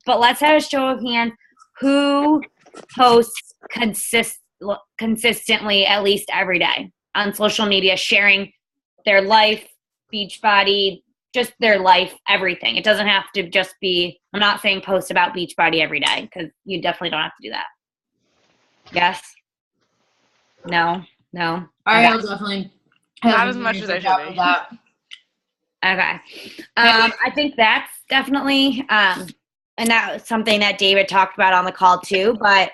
But let's have a show of hands. Who posts consistently at least every day on social media, sharing their life, Beachbody, just their life, everything. It doesn't have to just be, I'm not saying post about Beachbody every day, because you definitely don't have to do that. Yes? No? Ariel definitely has not as much as I should be. Okay. I think that's definitely, and that was something that David talked about on the call too, but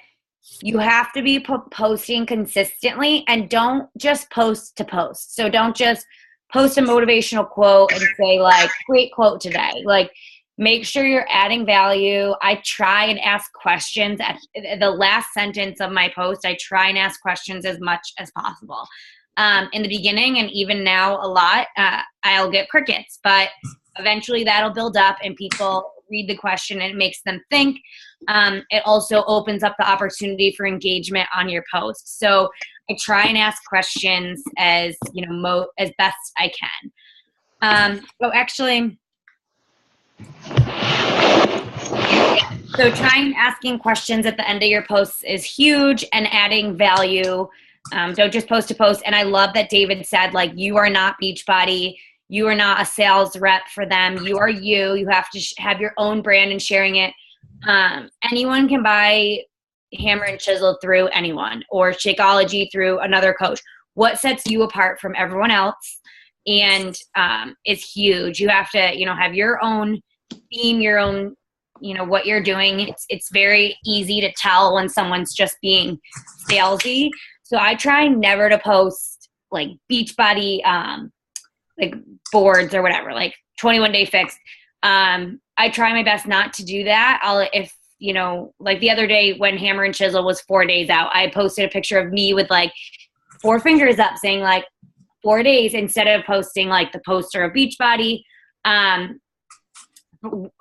you have to be posting consistently, and don't just post to post. So don't just post a motivational quote and say like, great quote today. Like, make sure you're adding value. I try and ask questions at the last sentence of my post. I try and ask questions as much as possible. In the beginning, and even now a lot, I'll get crickets, but eventually that'll build up and people read the question and it makes them think. It also opens up the opportunity for engagement on your post. So I try and ask questions as, as best I can. So trying asking questions at the end of your posts is huge, and adding value. Don't just post to post. And I love that David said, like, you are not Beachbody. You are not a sales rep for them. You are you. You have to have your own brand and sharing it. Anyone can buy Hammer and Chisel through anyone, or Shakeology through another coach. What sets you apart from everyone else and is huge. You have to, have your own theme, your own, what you're doing. It's very easy to tell when someone's just being salesy. So I try never to post like Beachbody, like boards or whatever, like 21 Day Fix. I try my best not to do that. Like the other day when Hammer and Chisel was 4 days out, I posted a picture of me with like 4 fingers up saying like 4 days, instead of posting like the poster of Beachbody.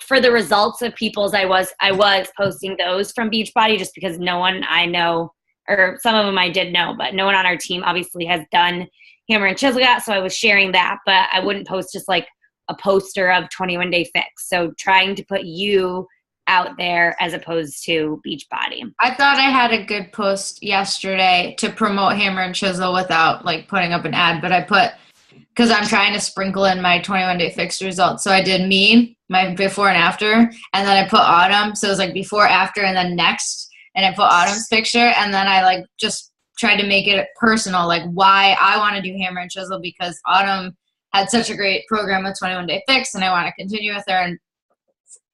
For the results of people's, I was posting those from Beachbody, just because no one I know, or some of them I did know, but no one on our team obviously has done Hammer and Chisel yet. So I was sharing that, but I wouldn't post just like a poster of 21 Day Fix. So trying to put you out there as opposed to Beachbody. I thought I had a good post yesterday to promote Hammer and Chisel without like putting up an ad, but I put, because I'm trying to sprinkle in my 21 Day Fix results. So I did me, my before and after, and then I put Autumn. So it was like before, after, and then next. And I put Autumn's picture, and then I like just tried to make it personal, like why I want to do Hammer and Chisel, because Autumn had such a great program with 21 Day Fix, and I want to continue with her. And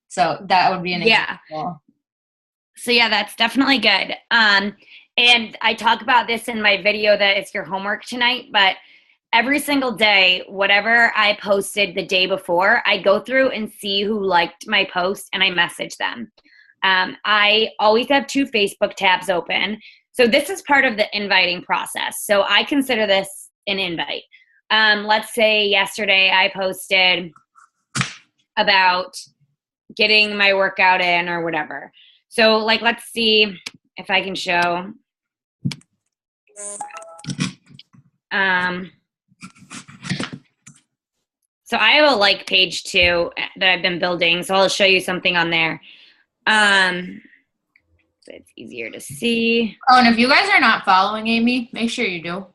so that would be an example. So yeah, that's definitely good. And I talk about this in my video that it's your homework tonight, but every single day, whatever I posted the day before, I go through and see who liked my post and I message them. I always have 2 Facebook tabs open. So this is part of the inviting process. So I consider this an invite. Let's say yesterday I posted about getting my workout in or whatever. So like, let's see if I can show. So I have a like page too that I've been building. So I'll show you something on there. So it's easier to see. Oh, and if you guys are not following Amy, make sure you do.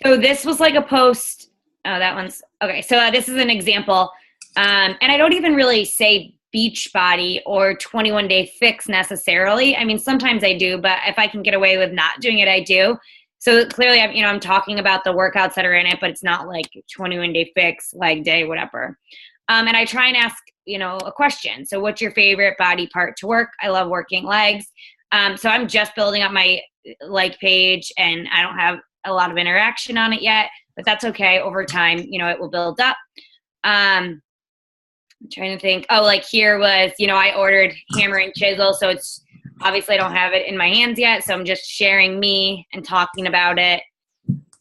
So this was like a post. Oh, that one's okay. So this is an example. And I don't even really say Beachbody or 21 Day Fix necessarily. I mean, sometimes I do, but if I can get away with not doing it, I do. So clearly, I'm talking about the workouts that are in it, but it's not like 21 Day Fix, leg day, whatever. And I try and ask, a question. So what's your favorite body part to work? I love working legs. So I'm just building up my like page, and I don't have a lot of interaction on it yet, but that's okay. Over time, it will build up. I'm trying to think. Oh, like here was, I ordered Hammer and Chisel. So it's obviously I don't have it in my hands yet. So I'm just sharing me and talking about it.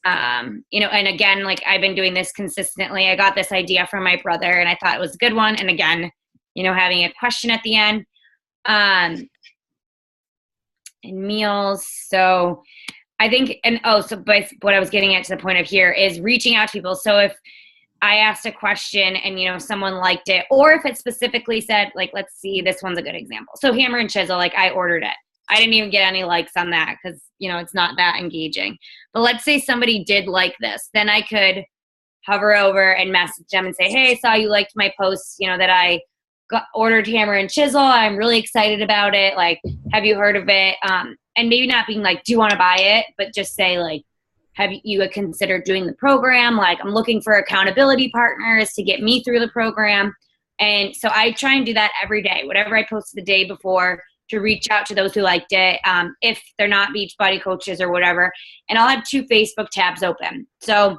And again, like I've been doing this consistently. I got this idea from my brother and I thought it was a good one. And again, having a question at the end, and meals. So I think, but what I was getting at to the point of here is reaching out to people. So if I asked a question and, someone liked it, or if it specifically said, like, let's see, this one's a good example. So Hammer and Chisel, like, I ordered it. I didn't even get any likes on that because, it's not that engaging. But let's say somebody did like this. Then I could hover over and message them and say, hey, saw you liked my post, that I ordered Hammer and Chisel. I'm really excited about it. Like, have you heard of it? And maybe not being like, do you want to buy it? But just say, like, have you considered doing the program? Like, I'm looking for accountability partners to get me through the program. And so I try and do that every day, whatever I posted the day before, to reach out to those who liked it, if they're not Beachbody coaches or whatever. And I'll have 2 Facebook tabs open. So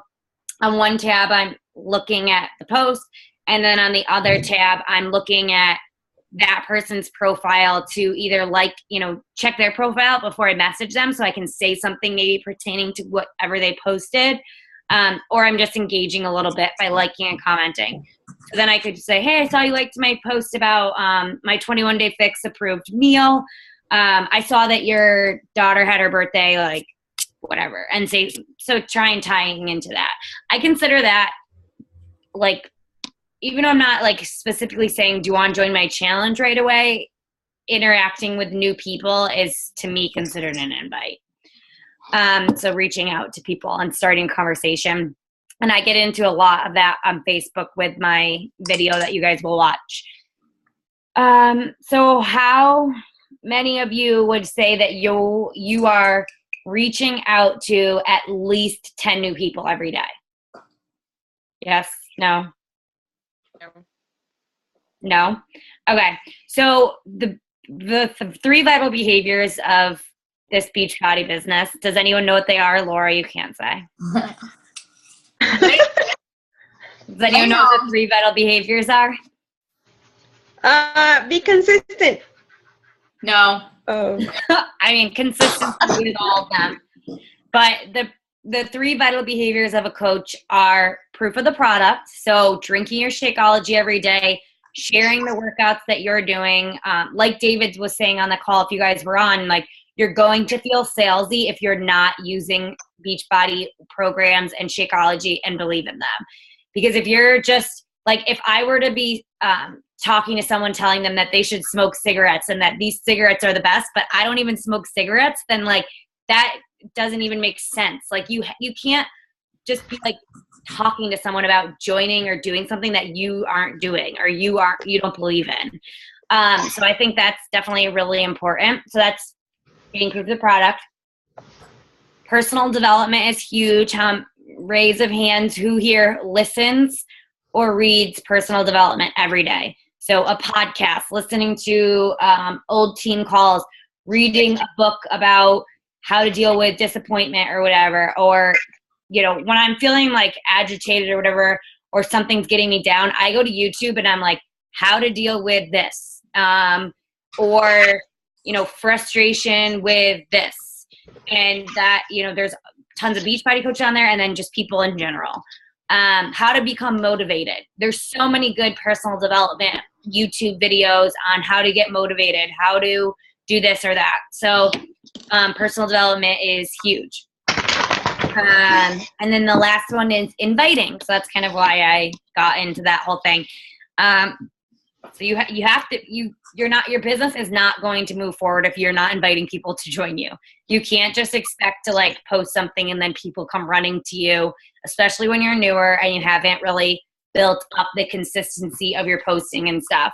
on one tab, I'm looking at the post. And then on the other tab, I'm looking at that person's profile to either check their profile before I message them so I can say something maybe pertaining to whatever they posted, or I'm just engaging a little bit by liking and commenting. So then I could say, hey, I saw you liked my post about my 21-day fix approved meal. I saw that your daughter had her birthday, like whatever, and say, so try and tying into that. I consider that, like, even though I'm not like specifically saying, do you want to join my challenge right away, interacting with new people is to me considered an invite. So reaching out to people and starting conversation. And I get into a lot of that on Facebook with my video that you guys will watch. So how many of you would say that you are reaching out to at least 10 new people every day? Yes? No? No? Okay. So the 3 vital behaviors of this Beachbody business, does anyone know what they are? Laura, you can't say. Does anyone know what the 3 vital behaviors are? Be consistent. No. Oh. I mean, consistency with all of them. But the 3 vital behaviors of a coach are proof of the product. So drinking your Shakeology every day, sharing the workouts that you're doing. Like David was saying on the call, if you guys were on, like, you're going to feel salesy if you're not using Beachbody programs and Shakeology and believe in them. Because if you're just, like, if I were to be talking to someone telling them that they should smoke cigarettes and that these cigarettes are the best, but I don't even smoke cigarettes, then, like, that doesn't even make sense. Like, you can't just be like talking to someone about joining or doing something that you aren't doing or you don't believe in. So I think that's definitely really important. So that's getting proof of the product. Personal development is huge. Raise of hands who here listens or reads personal development every day. So a podcast, listening to old team calls, reading a book about how to deal with disappointment or whatever, or, when I'm feeling like agitated or whatever, or something's getting me down, I go to YouTube and I'm like, how to deal with this, or, frustration with this. And that, there's tons of Beachbody coaches on there, and then just people in general. How to become motivated. There's so many good personal development YouTube videos on how to get motivated, how to do this or that. So personal development is huge. And then the last one is inviting. So that's kind of why I got into that whole thing. So you have to, your business is not going to move forward if you're not inviting people to join you. You can't just expect to, like, post something and then people come running to you, especially when you're newer and you haven't really built up the consistency of your posting and stuff.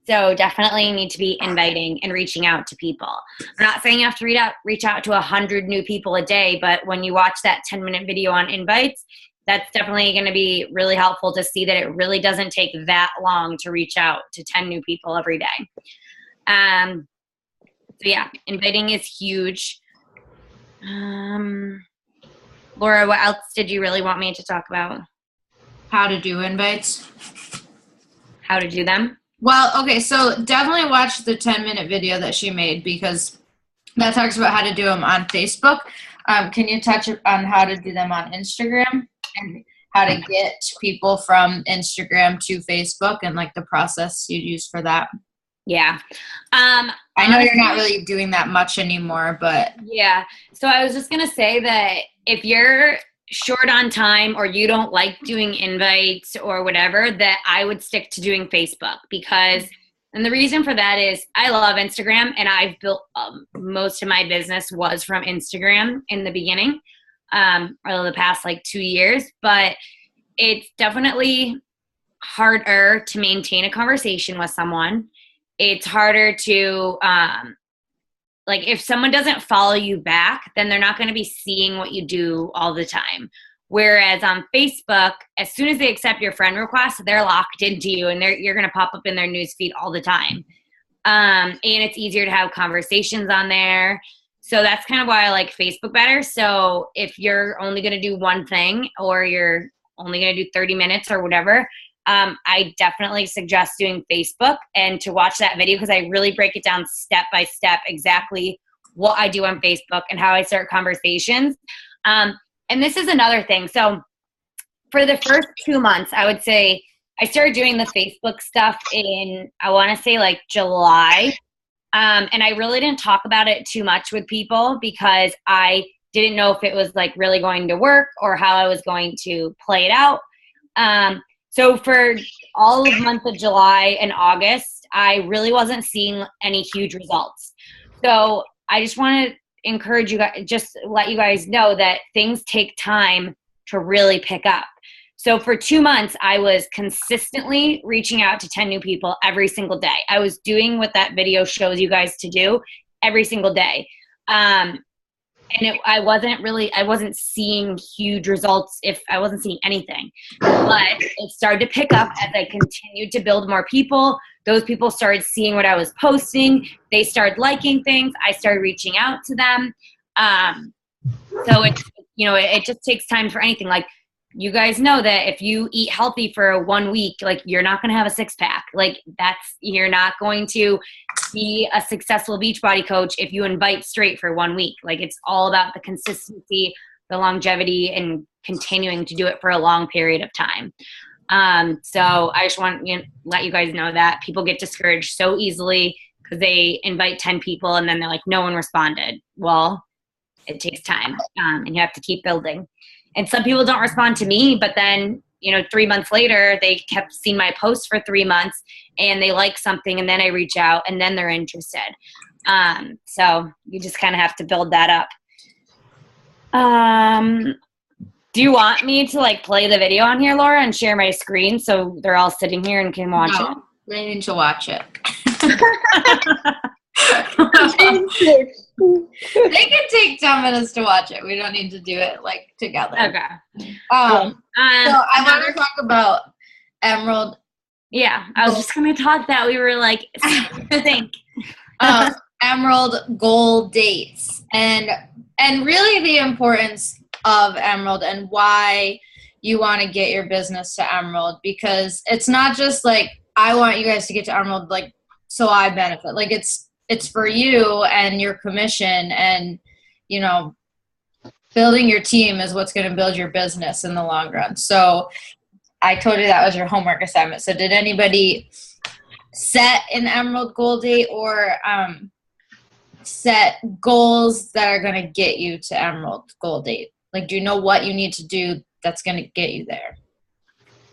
So definitely need to be inviting and reaching out to people. I'm not saying you have to reach out to 100 new people a day, but when you watch that 10-minute video on invites, that's definitely going to be really helpful to see that it really doesn't take that long to reach out to 10 new people every day. So yeah, inviting is huge. Laura, what else did you really want me to talk about? How to do invites. How to do them? Well, okay, so definitely watch the 10-minute video that she made, because that talks about how to do them on Facebook. Can you touch on how to do them on Instagram and how to get people from Instagram to Facebook and, like, the process you use for that? Yeah. I know you're not really doing that much anymore, but. Yeah. So I was just going to say that if you're short on time or you don't like doing invites or whatever, that I would stick to doing Facebook because, and the reason for that is I love Instagram and I've built most of my business was from Instagram in the beginning, or the past like 2 years, but it's definitely harder to maintain a conversation with someone. It's harder to, like if someone doesn't follow you back, then they're not going to be seeing what you do all the time. Whereas on Facebook, as soon as they accept your friend request, they're locked into you and you're going to pop up in their newsfeed all the time. And it's easier to have conversations on there. So that's kind of why I like Facebook better. So if you're only going to do one thing or you're only going to do 30 minutes or whatever, I definitely suggest doing Facebook and to watch that video because I really break it down step by step exactly what I do on Facebook and how I start conversations. And this is another thing. So for the first 2 months, I would say I started doing the Facebook stuff in, I want to say like July. And I really didn't talk about it too much with people because I didn't know if it was like really going to work or how I was going to play it out. So for all of month of July and August, I really wasn't seeing any huge results. So I just want to encourage you guys, just let you guys know that things take time to really pick up. So for 2 months, I was consistently reaching out to 10 new people every single day. I was doing what that video shows you guys to do every single day. And I wasn't seeing huge results if I wasn't seeing anything. But it started to pick up as I continued to build more people. Those people started seeing what I was posting. They started liking things. I started reaching out to them. So it's, it just takes time for anything. Like, you guys know that if you eat healthy for 1 week, like you're not going to have a 6-pack. Like you're not going to be a successful Beachbody coach if you invite straight for 1 week. Like it's all about the consistency, the longevity, and continuing to do it for a long period of time. So I just want to let you guys know that people get discouraged so easily because they invite 10 people and then they're like, no one responded. Well, it takes time, and you have to keep building. And some people don't respond to me, but then, 3 months later, they kept seeing my post for 3 months and they like something and then I reach out and then they're interested. So you just kind of have to build that up. Do you want me to like play the video on here, Laura, and share my screen so they're all sitting here and can watch it? They need to watch it. They can take 10 minutes to watch it. We don't need to do it like together. Okay. So I want to talk about Emerald. Yeah, I was just going to talk that. We were like, think. Emerald goal dates and really the importance of Emerald and why you want to get your business to Emerald, because it's not just like I want you guys to get to Emerald like so I benefit. Like it's for you and your commission, and building your team is what's going to build your business in the long run. So I told you that was your homework assignment. So did anybody set an Emerald goal date or set goals that are going to get you to Emerald goal date? Like, do you know what you need to do that's going to get you there?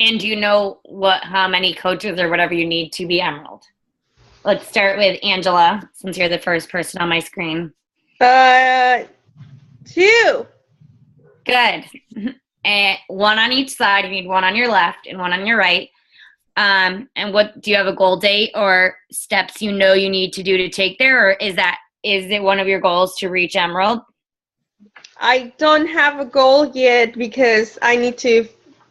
And do you know how many coaches or whatever you need to be Emerald? Let's start with Angela, since you're the first person on my screen. 2. Good. And 1 on each side. You need 1 on your left and 1 on your right. And what do you have a goal date or steps you need to do to take there, or is it one of your goals to reach Emerald? I don't have a goal yet because I need to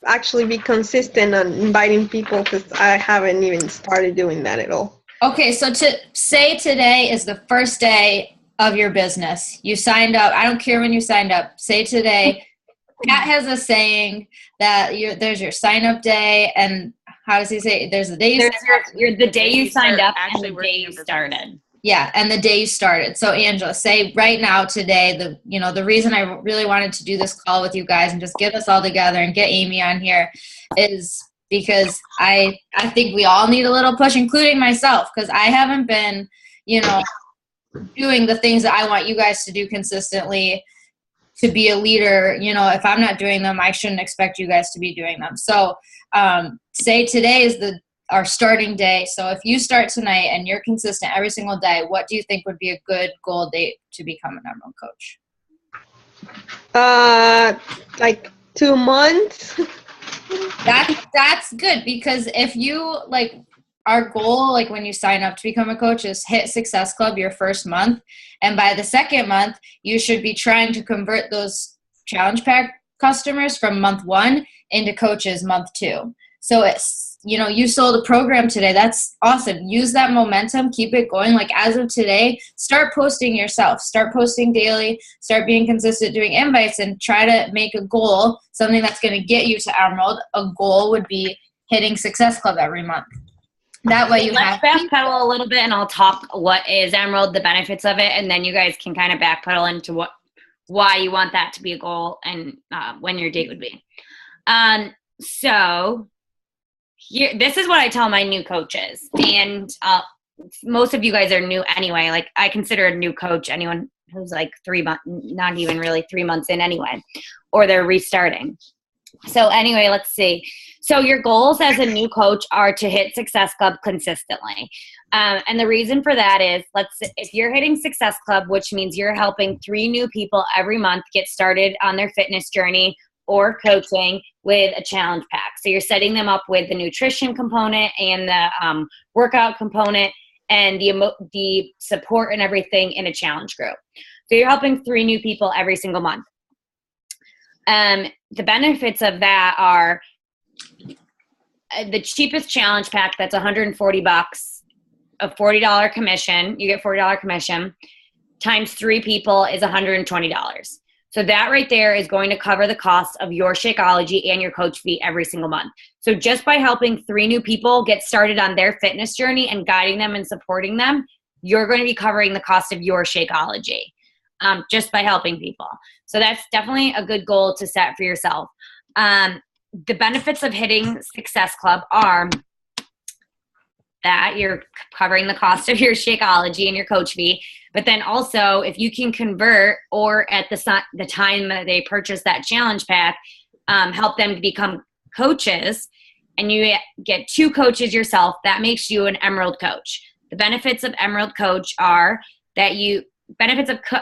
actually be consistent on inviting people because I haven't even started doing that at all. Okay, so to say today is the first day of your business. You signed up. I don't care when you signed up. Say today. Pat has a saying that there's your sign-up day, and how does he say? There's the day the day you signed up and the day you started. Yeah, and the day you started. So Angela, say right now today, the reason I really wanted to do this call with you guys and just get us all together and get Amy on here is because I think we all need a little push, including myself, because I haven't been, doing the things that I want you guys to do consistently to be a leader. You know, if I'm not doing them, I shouldn't expect you guys to be doing them. So say today is our starting day. So if you start tonight and you're consistent every single day, what do you think would be a good goal date to become an Emerald coach? Like 2 months. That's good, because if you like, our goal, like when you sign up to become a coach, is hit Success Club your first month. And by the second month, you should be trying to convert those challenge pack customers from month 1 into coaches month 2. So it's, you know, you sold a program today. That's awesome. Use that momentum. Keep it going. Like as of today, start posting yourself. Start posting daily. Start being consistent, doing invites, and try to make a goal, something that's going to get you to Emerald. A goal would be hitting Success Club every month. That way you Let's backpedal a little bit, and I'll talk what is Emerald, the benefits of it, and then you guys can kind of backpedal into why you want that to be a goal and when your date would be. So here, this is what I tell my new coaches, and most of you guys are new anyway. Like I consider a new coach anyone who's like 3 months, not even really 3 months in anyway, or they're restarting. So anyway, let's see. So your goals as a new coach are to hit Success Club consistently. And the reason for that is, if you're hitting Success Club, which means you're helping 3 new people every month get started on their fitness journey or coaching with a challenge pack. So you're setting them up with the nutrition component and the workout component and the support and everything in a challenge group. So you're helping 3 new people every single month. The benefits of that are the cheapest challenge pack, that's $140, a $40 commission. You get $40 commission times 3 people is $120. So that right there is going to cover the cost of your Shakeology and your coach fee every single month. So just by helping 3 new people get started on their fitness journey and guiding them and supporting them, you're going to be covering the cost of your Shakeology just by helping people. So that's definitely a good goal to set for yourself. The benefits of hitting Success Club are that you're covering the cost of your Shakeology and your coach fee. But then also, if you can convert, or at the time that they purchase that challenge pack, help them to become coaches, and you get 2 coaches yourself, that makes you an Emerald coach. The benefits of Emerald coach are that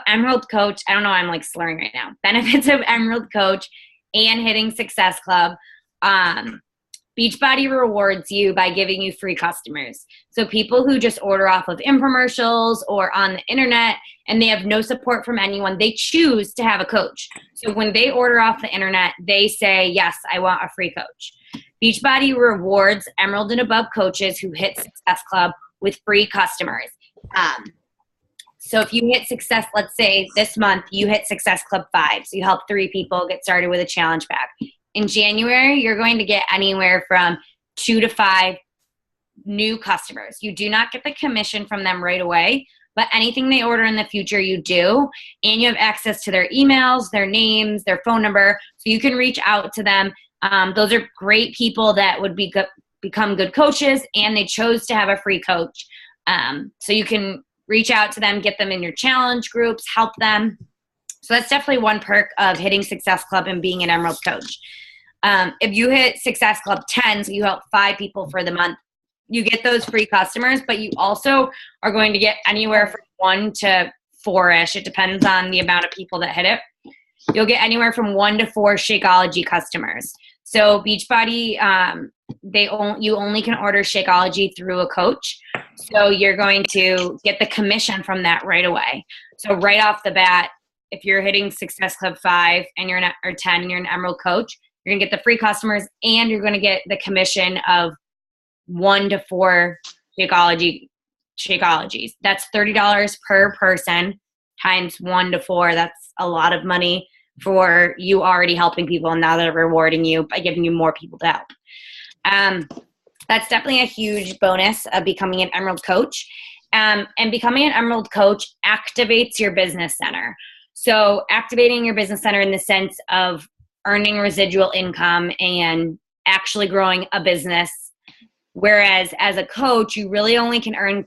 Emerald coach, I don't know, I'm like slurring right now. Benefits of Emerald coach and hitting Success Club. Beachbody rewards you by giving you free customers. So people who just order off of infomercials or on the internet and they have no support from anyone, they choose to have a coach. So when they order off the internet, they say, yes, I want a free coach. Beachbody rewards Emerald and above coaches who hit Success Club with free customers. So if you hit Success, let's say this month you hit Success Club 5, so you help 3 people get started with a challenge pack. In January, you're going to get anywhere from 2 to 5 new customers. You do not get the commission from them right away, but anything they order in the future, you do. And you have access to their emails, their names, their phone number, so you can reach out to them. Those are great people that would become good coaches, and they chose to have a free coach. So you can reach out to them, get them in your challenge groups, help them. So that's definitely one perk of hitting Success Club and being an Emerald coach. If you hit Success Club 10, so you help 5 people for the month, you get those free customers, but you also are going to get anywhere from 1 to 4-ish. It depends on the amount of people that hit it. You'll get anywhere from 1 to 4 Shakeology customers. So Beachbody, you only can order Shakeology through a coach. So you're going to get the commission from that right away. So right off the bat, if you're hitting Success Club 5 and you're or 10 and you're an Emerald coach, you're going to get the free customers, and you're going to get the commission of 1 to 4 Shakeologies. That's $30 per person times 1 to 4. That's a lot of money for you already helping people, and now they're rewarding you by giving you more people to help. That's definitely a huge bonus of becoming an Emerald coach. And becoming an Emerald coach activates your business center. So activating your business center in the sense of earning residual income and actually growing a business. Whereas as a coach, you really only can earn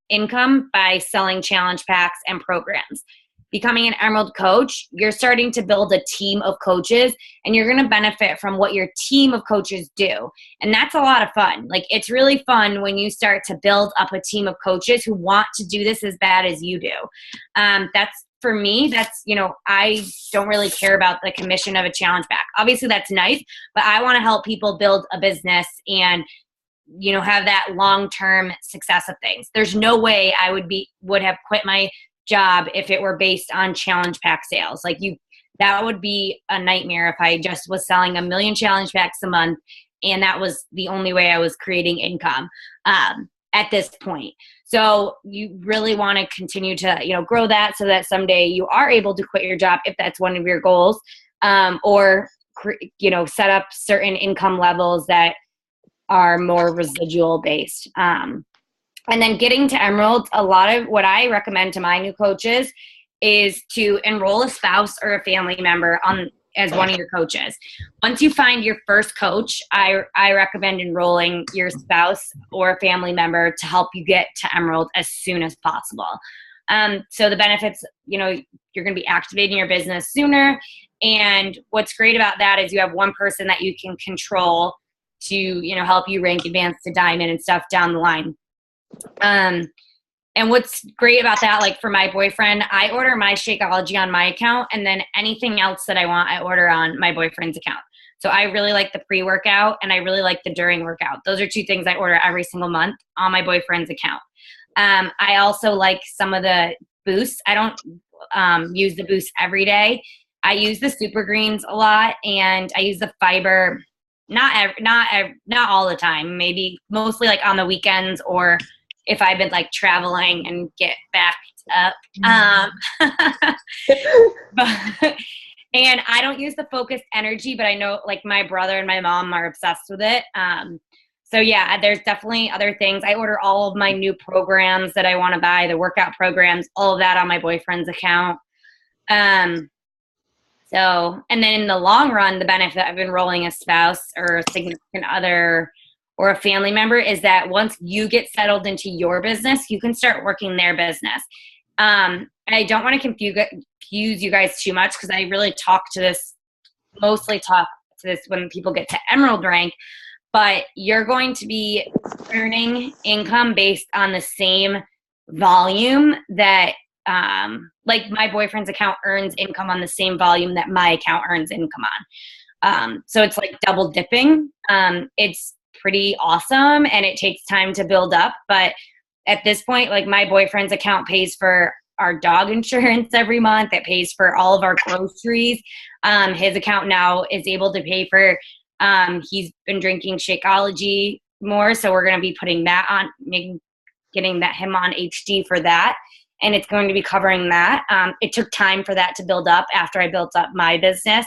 income by selling challenge packs and programs. becoming an Emerald coach, you're starting to build a team of coaches, and you're going to benefit from what your team of coaches do. And that's a lot of fun. Like, it's really fun when you start to build up a team of coaches who want to do this as bad as you do. That's, for me, that's, I don't really care about the commission of a challenge pack. Obviously that's nice, but I want to help people build a business and, have that long-term success of things. There's no way I would have quit my job if it were based on challenge pack sales. That would be a nightmare if I just was selling 1 million challenge packs a month and that was the only way I was creating income at this point. So you really want to continue to, grow that so that someday you are able to quit your job if that's one of your goals, or, set up certain income levels that are more residual based. And then getting to Emerald, a lot of what I recommend to my new coaches is to enroll a spouse or a family member as one of your coaches. Once you find your first coach, I recommend enrolling your spouse or a family member to help you get to Emerald as soon as possible. So the benefits, you're going to be activating your business sooner. And what's great about that is you have one person that you can control to, help you rank advanced to diamond and stuff down the line. And what's great about that, like for my boyfriend, I order my Shakeology on my account, and then anything else that I want, I order on my boyfriend's account. So I really like the pre-workout and I really like the during workout. Those are 2 things I order every single month on my boyfriend's account. I also like some of the boosts. I don't use the boost every day. I use the super greens a lot, and I use the fiber. Not all the time, maybe mostly like on the weekends or if I've been like traveling and get backed up. And I don't use the focused energy, but I know like my brother and my mom are obsessed with it. So yeah, there's definitely other things. I order all of my new programs that I want to buy, the workout programs, all of that on my boyfriend's account. So, and then in the long run, the benefit of enrolling a spouse or a significant other or a family member is that once you get settled into your business, you can start working their business. I don't want to confuse you guys too much because I really mostly talk to this when people get to Emerald rank, but you're going to be earning income based on the same volume that like my boyfriend's account earns income on the same volume that my account earns income on. So it's like double dipping. It's pretty awesome and it takes time to build up. But at this point, like my boyfriend's account pays for our dog insurance every month. It pays for all of our groceries. His account now is able to pay for, he's been drinking Shakeology more. So we're going to be putting that on, getting him on HD for that. And it's going to be covering that. It took time for that to build up after I built up my business,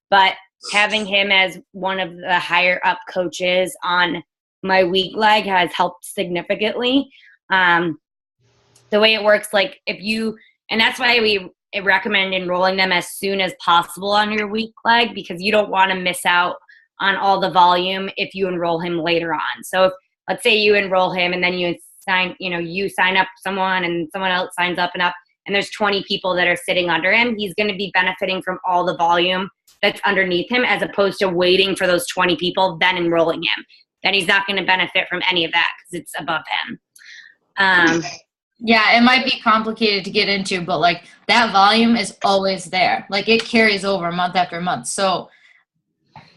but having him as one of the higher up coaches on my weak leg has helped significantly. The way it works, like and that's why we recommend enrolling them as soon as possible on your weak leg, because you don't want to miss out on all the volume if you enroll him later on. So if, let's say you enroll him and then you sign up someone and someone else signs up and there's 20 people that are sitting under him, he's going to be benefiting from all the volume that's underneath him as opposed to waiting for those 20 people, then enrolling him. Then he's not going to benefit from any of that because it's above him. Yeah, it might be complicated to get into, but like that volume is always there. Like it carries over month after month. So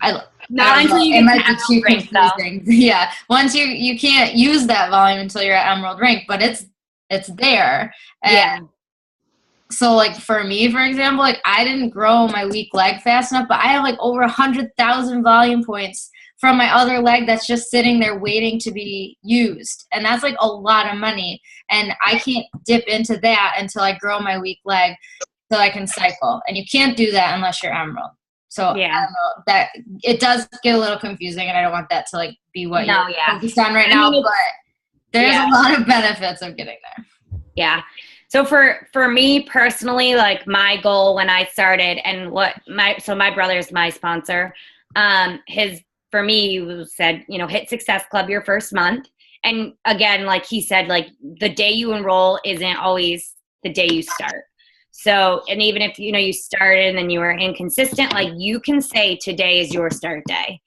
not until you get to Emerald rank, though. Yeah, once you can't use that volume until you're at Emerald rank, but it's there. And yeah. So like for me, for example, like I didn't grow my weak leg fast enough, but I have like over 100,000 volume points from my other leg that's just sitting there waiting to be used. And that's like a lot of money. And I can't dip into that until I grow my weak leg so I can cycle. And you can't do that unless you're Emerald. So yeah, I don't know, that it does get a little confusing, and I don't want that to like be what you're focused on right now. But there's a lot of benefits of getting there. Yeah. So for me personally, like my goal when I started, and my brother's my sponsor. For me, he said, hit Success Club your first month. And again, like he said, like the day you enroll isn't always the day you start. So, and even if, you started and then you were inconsistent, like you can say today is your start day.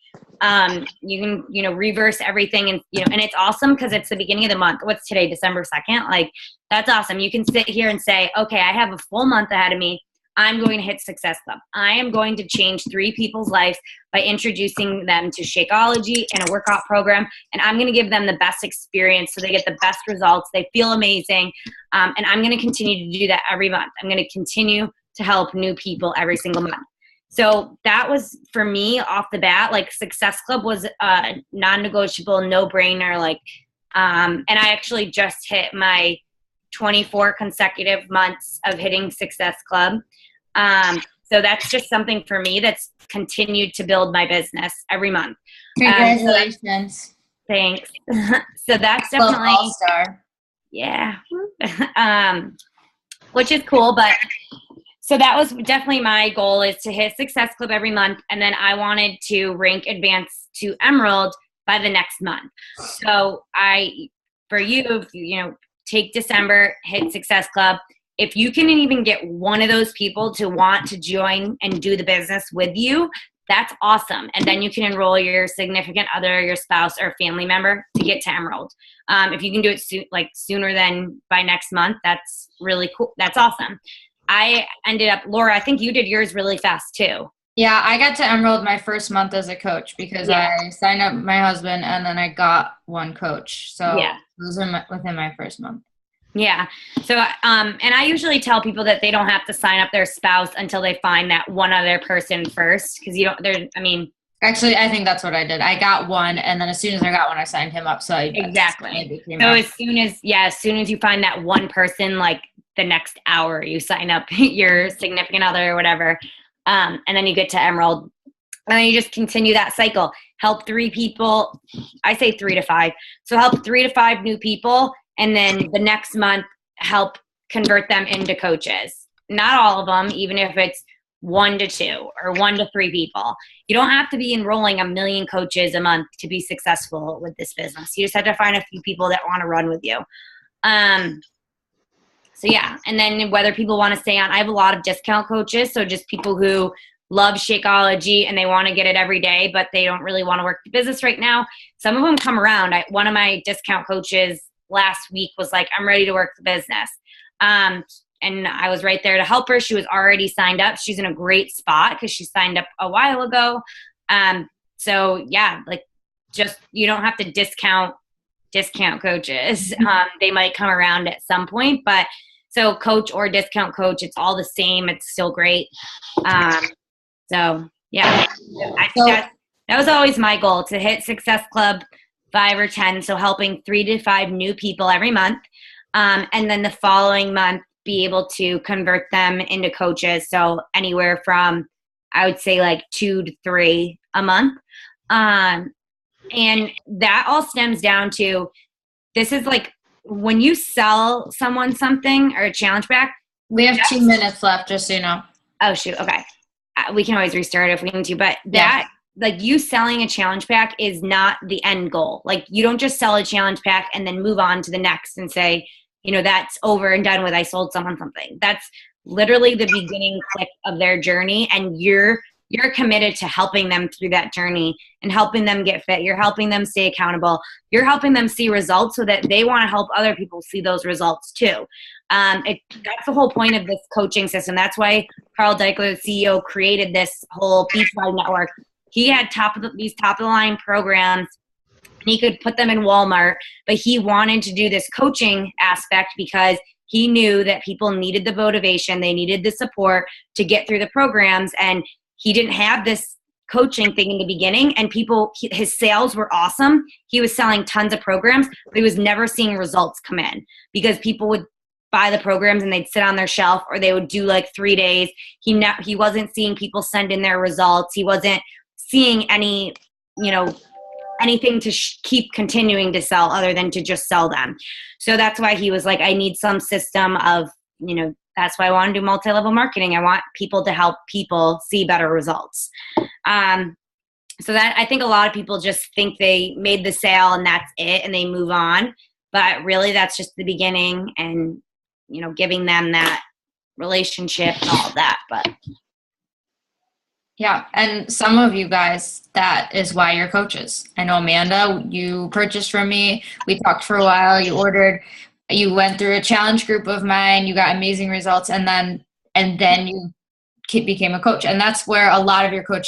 You can, reverse everything and, and it's awesome because it's the beginning of the month. What's today, December 2nd? Like that's awesome. You can sit here and say, okay, I have a full month ahead of me. I'm going to hit Success Club. I am going to change 3 people's lives by introducing them to Shakeology and a workout program. And I'm going to give them the best experience so they get the best results. They feel amazing. And I'm going to continue to do that every month. I'm going to continue to help new people every single month. So that was, for me, off the bat, like Success Club was a non-negotiable, no-brainer. Like, and I actually just hit my 24 consecutive months of hitting Success Club. So that's just something for me that's continued to build my business every month. Congratulations. Thanks. So that's definitely all-star. Yeah. Which is cool, but so that was definitely my goal, is to hit Success Club every month. And then I wanted to rank advance to Emerald by the next month. So for you, if you take December, hit Success Club. If you can even get one of those people to want to join and do the business with you, that's awesome. And then you can enroll your significant other, your spouse, or family member to get to Emerald. If you can do it sooner than by next month, that's really cool. That's awesome. I ended up, Laura, I think you did yours really fast too. Yeah, I got to Emerald my first month as a coach because I signed up my husband and then I got one coach. So those are within my first month. Yeah. So, and I usually tell people that they don't have to sign up their spouse until they find that one other person first. Cause actually, I think that's what I did. I got one. And then as soon as I got one, I signed him up. So exactly. So as soon as you find that one person, like the next hour you sign up your significant other or whatever. And then you get to Emerald and then you just continue that cycle. Help 3 people. I say 3 to 5. So help 3 to 5 new people. And then the next month, help convert them into coaches. Not all of them, even if it's 1 to 2 or 1 to 3 people. You don't have to be enrolling 1 million coaches a month to be successful with this business. You just have to find a few people that want to run with you. So yeah, and then whether people want to stay on, I have a lot of discount coaches. So just people who love Shakeology and they want to get it every day, but they don't really want to work the business right now. Some of them come around. One of my discount coaches last week was like, I'm ready to work the business. And I was right there to help her. She was already signed up. She's in a great spot because she signed up a while ago. So yeah, like just, you don't have to discount coaches. They might come around at some point, but so coach or discount coach, it's all the same. It's still great. So yeah, I think that was always my goal, to hit Success Club 5 or 10. So helping 3 to 5 new people every month. And then the following month, be able to convert them into coaches. So anywhere from, I would say, like 2 to 3 a month. And that all stems down to, this is like when you sell someone something or a challenge pack. We have 2 minutes left, just so you know. Oh, shoot. Okay. We can always restart if we need to, but that, like, you selling a challenge pack is not the end goal. Like, you don't just sell a challenge pack and then move on to the next and say, that's over and done with. I sold someone something. That's literally the beginning click of their journey. And you're committed to helping them through that journey and helping them get fit. You're helping them stay accountable. You're helping them see results so that they want to help other people see those results too. That's the whole point of this coaching system. That's why Carl Deichler, the CEO, created this whole Beachbody Network. He had these top of the line programs. He could put them in Walmart, but he wanted to do this coaching aspect because he knew that people needed the motivation. They needed the support to get through the programs. And he didn't have this coaching thing in the beginning, and his sales were awesome. He was selling tons of programs, but he was never seeing results come in because people would buy the programs and they'd sit on their shelf, or they would do like 3 days. He wasn't seeing people send in their results. He wasn't seeing any, anything to keep continuing to sell other than to just sell them. So that's why he was like, I need some system of, that's why I want to do multi-level marketing. I want people to help people see better results. So that, I think a lot of people just think they made the sale and that's it and they move on. But really that's just the beginning, and, giving them that relationship and all of that. But yeah, and some of you guys, that is why you're coaches. I know Amanda, you purchased from me. We talked for a while. You ordered. You went through a challenge group of mine. You got amazing results, and then you became a coach. And that's where a lot of your good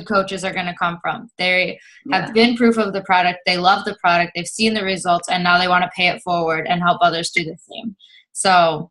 coaches are going to come from. They have been proof of the product. They love the product. They've seen the results, and now they want to pay it forward and help others do the same. So